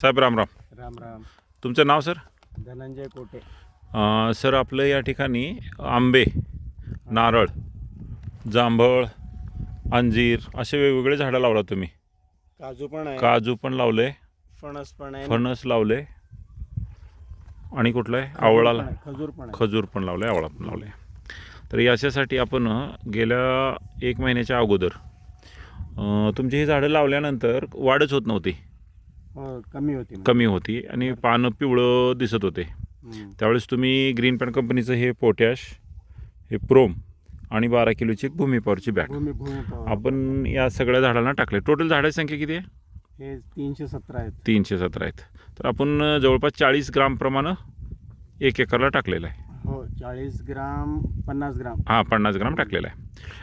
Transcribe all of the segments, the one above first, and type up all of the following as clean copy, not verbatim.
साहेब राम राम. राम राम. तुमचं नाव सर? धनंजय कोटे. सर आपलं या ठिकाणी आंबे, नारळ, जांभळ, अंजीर असे वेगवेगळे झाडं लावला तुम्ही. काजू पण आहे. काजू पण लावले, फणस पण आहे. फणस लावले आणि कुठलं आहे आवळाला खजूर पण आहे. खजूर पण लावले, आवळा पण लावले. तर याच्यासाठी आपण गेल्या 1 महिन्याच्या अगोदर तुमची ही झाडं लावल्यानंतर वाढच होत नव्हती, कमी होती आणि पानं पिवळं दिसत होते. त्यावेळेस तुम्ही ग्रीन पॅन कंपनीचं हे पोटॅश, हे प्रोम आणि 12 किलोची एक भूमी पॉवरची बॅग आपण या सगळ्या झाडांना टाकले. टोटल झाडाची संख्या किती आहे? हे 317 आहेत. 317 आहेत. तर आपण जवळपास 40 ग्राम प्रमाणे 1 एकरला टाकलेलं आहे. हो, 40 ग्राम 50 ग्राम. हां, 50 ग्राम टाकलेलं आहे.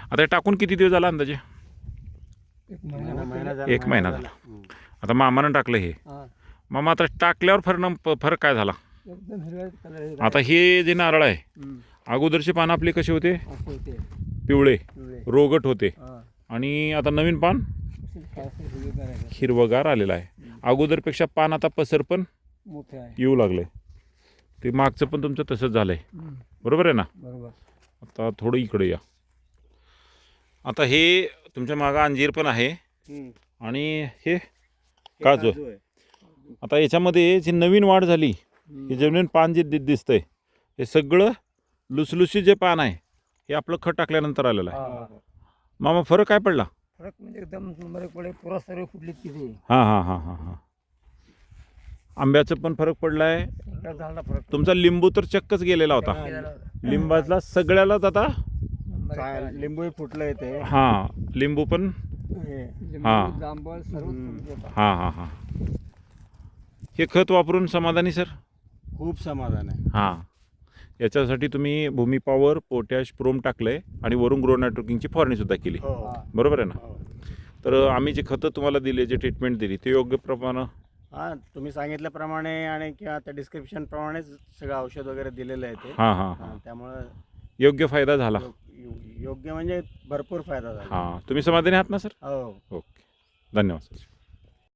आता हे टाकून किती दिवस झाला अंदाजे? 1 महिना झाला. आता मामानं टाकलं हे. मामा आता टाकल्यावर फरक काय झाला? आता हे जे नारळ आहे, अगोदरचे पानं आपले कसे होते? पिवळे रोगट होते आणि आता नवीन पान हिरवगार आलेलं आहे. अगोदरपेक्षा पान आता पसर पण येऊ लागले. ते मागचं पण तुमचं तसंच झालं आहे, बरोबर आहे ना? बरोबर. आता थोडं इकडे या. आता हे तुमच्या मागं अंजीर पण आहे आणि हे काजू आहे. आता याच्यामध्ये जी नवीन वाढ झाली, हे जमीन पान जे दिसतंय, हे सगळं लुसलुसी जे पान आहे हे आपलं खत टाकल्यानंतर आलेलं आहे. मामा फरक काय पडला? फरक म्हणजे एकदम पुरा सर्व फुटली किती. हां. आंब्याचं पण फरक पडलाय. तुमचा लिंबू तर चक्कच गेलेला होता. लिंबातला सगळ्यालाच आता लिंबू फुटलं ते. हां, लिंबू पण. हां. हे खत वापरून समाधानी सर? खूप समाधान आहे. हां, याच्यासाठी तुम्ही भूमी पॉवर, पोटॅश, प्रोम टाकलंय आणि वरून ग्रो नायट्रोकिंगची फवारणीसुद्धा केली, बरोबर आहे ना? तर आम्ही जे खतं तुम्हाला दिले, जे ट्रीटमेंट दिली, ते योग्य प्रमाणे तुम्ही सांगितल्याप्रमाणे आणि किंवा त्या डिस्क्रिप्शनप्रमाणेच सगळं औषध वगैरे दिलेलं आहे ते. हां. त्यामुळं योग्य फायदा झाला. योग्य म्हणजे भरपूर फायदा झाला. हां, तुम्ही समाधानी आहात ना सर? हो. ओके, धन्यवाद सर.